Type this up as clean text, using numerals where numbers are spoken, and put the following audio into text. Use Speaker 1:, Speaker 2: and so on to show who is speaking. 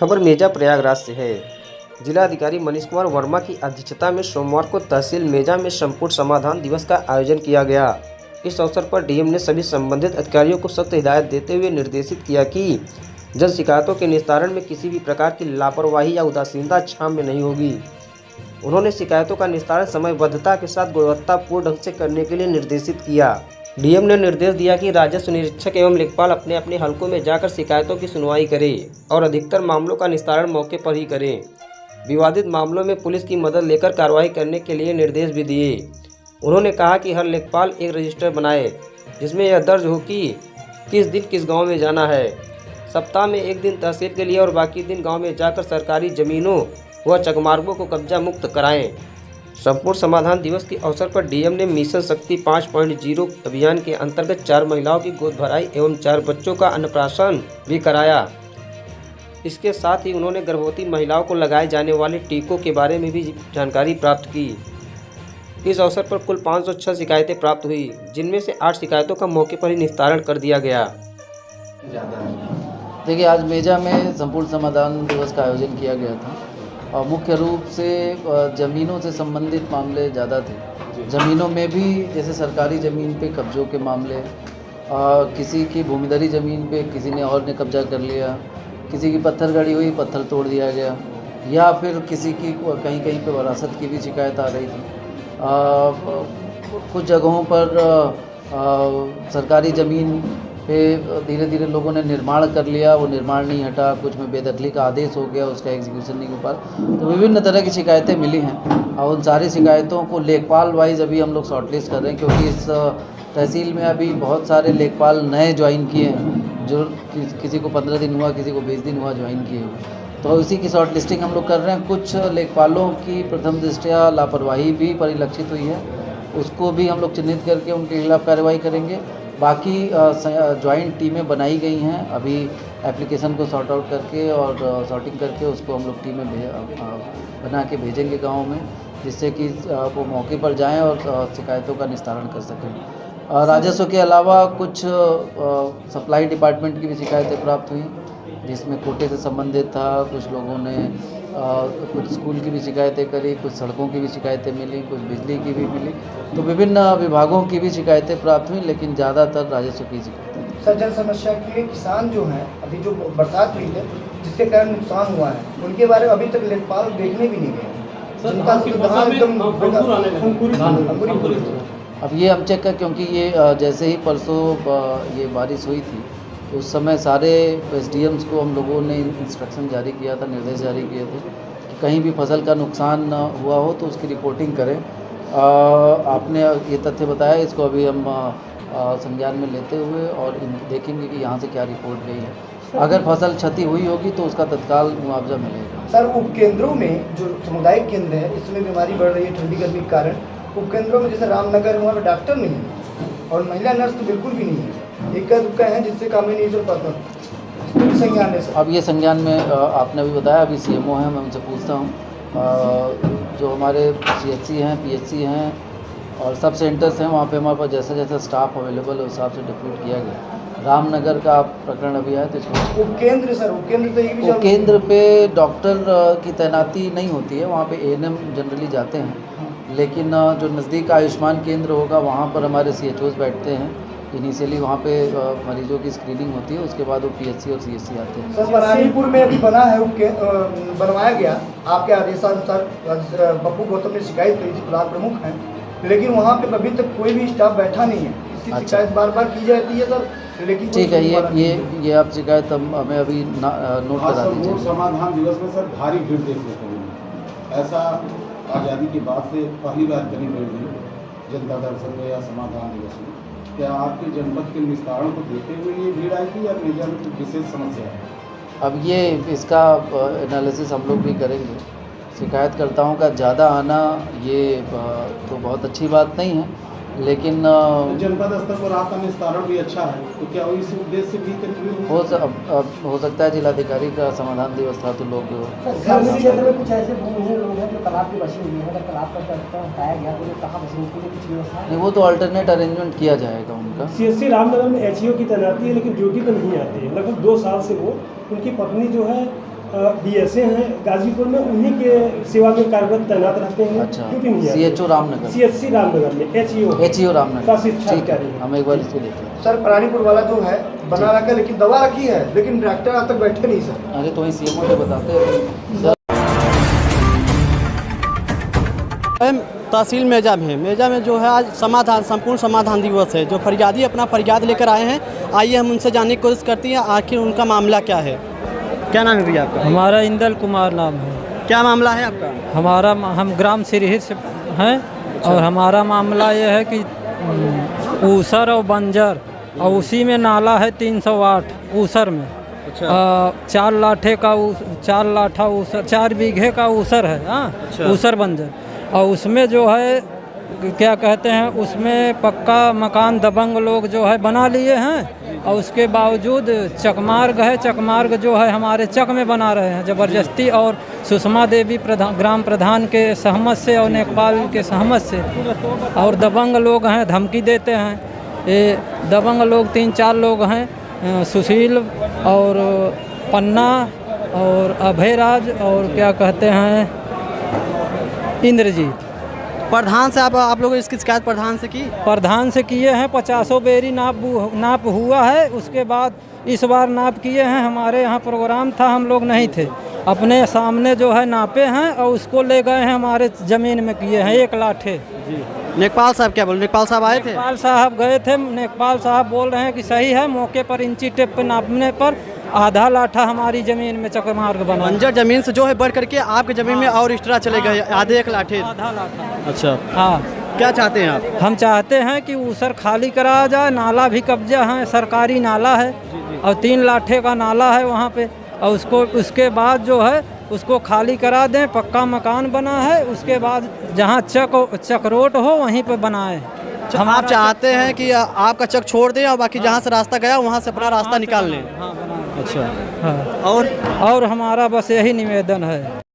Speaker 1: खबर मेजा प्रयागराज से है। जिलाधिकारी मनीष कुमार वर्मा की अध्यक्षता में सोमवार को तहसील मेजा में संपूर्ण समाधान दिवस का आयोजन किया गया। इस अवसर पर डीएम ने सभी संबंधित अधिकारियों को सख्त हिदायत देते हुए निर्देशित किया कि जन शिकायतों के निस्तारण में किसी भी प्रकार की लापरवाही या उदासीनता क्षमा में नहीं होगी। उन्होंने शिकायतों का निस्तारण समयबद्धता के साथ गुणवत्तापूर्ण ढंग से करने के लिए निर्देशित किया। डीएम ने निर्देश दिया कि राजस्व निरीक्षक एवं लेखपाल अपने अपने हलकों में जाकर शिकायतों की सुनवाई करें और अधिकतर मामलों का निस्तारण मौके पर ही करें। विवादित मामलों में पुलिस की मदद लेकर कार्रवाई करने के लिए निर्देश भी दिए। उन्होंने कहा कि हर लेखपाल एक रजिस्टर बनाए जिसमें यह दर्ज हो कि किस दिन किस गांव में जाना है। सप्ताह में एक दिन तहसील के लिए और बाकी दिन गांव में जाकर सरकारी जमीनों व चकमार्गों को कब्जा मुक्त कराएं। संपूर्ण समाधान दिवस के अवसर पर डीएम ने मिशन शक्ति 5.0 अभियान के अंतर्गत 4 महिलाओं की गोद भराई एवं 4 बच्चों का अन्नप्राशन भी कराया। इसके साथ ही उन्होंने गर्भवती महिलाओं को लगाए जाने वाले टीकों के बारे में भी जानकारी प्राप्त की। इस अवसर पर कुल 506 शिकायतें प्राप्त हुई, जिनमें से 8 शिकायतों का मौके पर ही निस्तारण कर दिया गया।
Speaker 2: देखिए, आज मेजा में संपूर्ण समाधान दिवस का आयोजन किया गया था और मुख्य रूप से ज़मीनों से संबंधित मामले ज़्यादा थे। ज़मीनों में भी जैसे सरकारी ज़मीन पे कब्जों के मामले, किसी की भूमिधरी ज़मीन पे किसी ने और ने कब्जा कर लिया, किसी की पत्थर गड़ी हुई पत्थर तोड़ दिया गया, या फिर किसी की कहीं कहीं पे वरासत की भी शिकायत आ रही थी। कुछ जगहों पर सरकारी ज़मीन पे धीरे धीरे लोगों ने निर्माण कर लिया, वो निर्माण नहीं हटा, कुछ में बेदखली का आदेश हो गया, उसका एग्जीक्यूशन नहीं हो पा। तो विभिन्न तरह की शिकायतें मिली हैं और उन सारी शिकायतों को लेखपाल वाइज अभी हम लोग शॉर्टलिस्ट कर रहे हैं, क्योंकि इस तहसील में अभी बहुत सारे लेखपाल नए ज्वाइन किए हैं, जो किसी को 15 दिन हुआ, किसी को 20 दिन हुआ ज्वाइन किए हुए। तो इसी की शॉर्ट लिस्टिंग हम लोग कर रहे हैं। कुछ लेखपालों की प्रथम दृष्टया लापरवाही भी परिलक्षित हुई है, उसको भी हम लोग चिन्हित करके उनके खिलाफ कार्रवाई करेंगे। बाकी जॉइंट टीमें बनाई गई हैं, अभी एप्लीकेशन को सॉर्ट आउट करके और सॉर्टिंग करके उसको हम लोग टीमें बना के भेजेंगे गाँव में, जिससे कि वो मौके पर जाएं और शिकायतों का निस्तारण कर सकें। राजस्व के अलावा कुछ सप्लाई डिपार्टमेंट की भी शिकायतें प्राप्त हुई, जिसमें कोटे से संबंधित था। कुछ लोगों ने कुछ स्कूल की भी शिकायतें करी, कुछ सड़कों की भी शिकायतें मिली, कुछ बिजली की भी मिली। तो विभिन्न विभागों की भी शिकायतें प्राप्त हुई, लेकिन ज़्यादातर राजस्व की शिकायतें।
Speaker 3: सर, जन समस्या के लिए किसान जो हैं, अभी जो बरसात हुई है जिसके कारण नुकसान हुआ है, उनके बारे में अभी तक लेखपाल देखने भी नहीं गए।
Speaker 2: अब ये हम चेक कर, क्योंकि ये जैसे ही परसों ये बारिश हुई थी, उस समय सारे एसडीएम्स को हम लोगों ने इंस्ट्रक्शन जारी किया था, निर्देश जारी किए थे कि कहीं भी फसल का नुकसान हुआ हो तो उसकी रिपोर्टिंग करें। आपने ये तथ्य बताया, इसको अभी हम संज्ञान में लेते हुए और देखेंगे कि यहाँ से क्या रिपोर्ट गई है। अगर फसल क्षति हुई होगी तो उसका तत्काल मुआवजा मिलेगा।
Speaker 3: सर, उपकेंद्रों में जो सामुदायिक केंद्र है, इसमें बीमारी बढ़ रही है ठंडी गर्मी के कारण। उपकेंद्रों में जैसे रामनगर, वहाँ पर डॉक्टर नहीं है और महिला नर्स तो बिल्कुल भी नहीं है, इक्का दुक्का है जिससे काम नहीं चल पाता। संज्ञान है सर।
Speaker 2: अब ये संज्ञान में आपने अभी बताया, अभी सीएमओ हैं, मैं उनसे पूछता हूँ। जो हमारे सीएचसी हैं, पीएचसी हैं और सब सेंटर्स हैं, वहाँ पे हमारे पास जैसा जैसा स्टाफ अवेलेबल है उस हिसाब से डिप्यूट किया गया। रामनगर का प्रकरण अभी आया तो इसको
Speaker 3: उपकेंद्र सर, उपकेंद्र तो ये भी
Speaker 2: उपकेंद्र पे डॉक्टर की तैनाती नहीं होती है, वहाँ पे एएनएम जनरली जाते हैं, लेकिन जो नज़दीक आयुष्मान केंद्र होगा वहाँ पर हमारे सीएचओज बैठते हैं। इनिशियली वहाँ पे मरीजों की स्क्रीनिंग होती है, उसके बाद वो पीएचसी और सीएचसी आते हैं।
Speaker 3: सर, बरानीपुर में अभी बना है, बनवाया गया आपके आदेशानुसार। बप्पू गौतम ने शिकायत करी थी, ब्लॉक प्रमुख हैं, लेकिन वहाँ पे अभी तक कोई भी स्टाफ बैठा नहीं है। इसकी शिकायत बार बार की जाती है सर, लेकिन
Speaker 2: ठीक है, ये आप शिकायत हमें अभी नोट करा दीजिए।
Speaker 4: समाधान दिवस में सर भारी भीड़ देखने को मिली, ऐसा आज़ादी के बाद से पहली बार कहीं भीड़ हुई जनता दर्शन में या समाधान दिवस में। क्या आपके जनपद के निस्तारण को देखते हुए ये भीड़ आई थी या मेजा में कुछ विशेष समस्या है?
Speaker 2: अब ये इसका एनालिसिस हम लोग भी करेंगे। शिकायतकर्ताओं का ज़्यादा आना ये तो बहुत अच्छी बात नहीं है, लेकिन
Speaker 4: जनपद स्तर पर आपका निस्तारण भी अच्छा है, तो क्या वो इस उद्देश्य से भी
Speaker 2: हो सकता है जिलाधिकारी का समाधान दिवस था तो लोग
Speaker 5: क्षेत्र में कुछ ऐसे भूमिहीन लोग हैं जो तालाब की बसी हुई है, अगर तालाब का हटाया गया तो कहाँ बसने के लिए कुछ व्यवस्था
Speaker 2: नहीं, वो तो अल्टरनेट अरेंजमेंट किया जाएगा उनका।
Speaker 6: सीएससी रामनगर में एचईओ की तैनाती है, लेकिन ड्यूटी पर नहीं आती है। लगभग 2 साल से वो, उनकी पत्नी जो है BSA हैं गाजीपुर में, उन्हीं के सेवा में कार्यरत तैनात रहते हैं।
Speaker 2: अच्छा,
Speaker 6: ड्यूटी नहीं आते।
Speaker 2: CHO रामनगर,
Speaker 6: CHC रामनगर में
Speaker 2: HEO रामनगर।
Speaker 6: का शिक्षा
Speaker 2: ठीक है,
Speaker 6: अधिकारी है।
Speaker 2: हम एक बार इसको देखते हैं।
Speaker 3: सर प्राणीपुर वाला जो है बना रखा है, लेकिन दवा रखी है, लेकिन डॉक्टर आज तक बैठे नहीं सर।
Speaker 2: अरे तो वहीं CMO से बताते हैं।
Speaker 7: तहसील मेजा में जो है आज समाधान, संपूर्ण समाधान दिवस है। जो फरियादी अपना फरियाद लेकर आए हैं, आइए हम उनसे जानने की कोशिश करती हैं आखिर उनका मामला क्या है। क्या नाम है भैया आपका?
Speaker 8: हमारा इंदल कुमार नाम है।
Speaker 7: क्या मामला है आपका?
Speaker 8: हम ग्राम सिरहित से हैं। और हमारा मामला ये है कि ऊसर और बंजर, और उसी में नाला है 308 ऊसर में। 4 लाठा ऊसर, 4 बीघे का ऊसर है। हाँ, ऊसर बंजर। और उसमें जो है क्या कहते हैं, उसमें पक्का मकान दबंग लोग जो है बना लिए हैं, और उसके बावजूद चकमार्ग है, चकमार्ग जो है हमारे चक में बना रहे हैं ज़बरदस्ती। और सुषमा देवी ग्राम प्रधान के सहमत से और नेकपाल के सहमत से, और दबंग लोग हैं, धमकी देते हैं। ये दबंग लोग 3-4 लोग हैं, सुशील और पन्ना और अभयराज और क्या कहते हैं इंद्रजीत।
Speaker 7: प्रधान से आप लोगों ने इसकी शिकायत प्रधान से की?
Speaker 8: प्रधान से किए हैं, 50 बेरी नाप हुआ है। उसके बाद इस बार नाप किए हैं, हमारे यहाँ प्रोग्राम था, हम लोग नहीं थे, अपने सामने जो है नापे हैं और उसको ले गए हैं हमारे ज़मीन में किए हैं 1 लाठे।
Speaker 7: जी, नेकपाल साहब क्या बोल? नेकपाल साहब आए थे?
Speaker 8: नेकपाल साहब गए थे, नेकपाल साहब बोल रहे हैं कि सही है, मौके पर इंची टेप पे नापने पर आधा लाठा हमारी ज़मीन में चकमार्ग बना।
Speaker 7: बंजर ज़मीन से जो है बढ़ करके आपकी ज़मीन में और एक्स्ट्रा चले गए आधे 1 लाठे।
Speaker 8: आधा लाठा।
Speaker 7: अच्छा,
Speaker 8: हाँ,
Speaker 7: क्या चाहते हैं आप?
Speaker 8: हम चाहते हैं कि ऊसर खाली कराया जाए, नाला भी कब्जा है, सरकारी नाला है और 3 लाठे का नाला है वहाँ पे, और उसके बाद जो है उसको खाली करा दें, पक्का मकान बना है, उसके बाद जहाँ चक रोड हो वहीं पे बनाए।
Speaker 7: हम आप चाहते हैं कि आपका चक छोड़ दें और बाकी जहाँ से रास्ता गया वहाँ से अपना रास्ता निकाल लें।
Speaker 8: हाँ, बनाए।
Speaker 7: अच्छा,
Speaker 8: हाँ, और हमारा बस यही निवेदन है।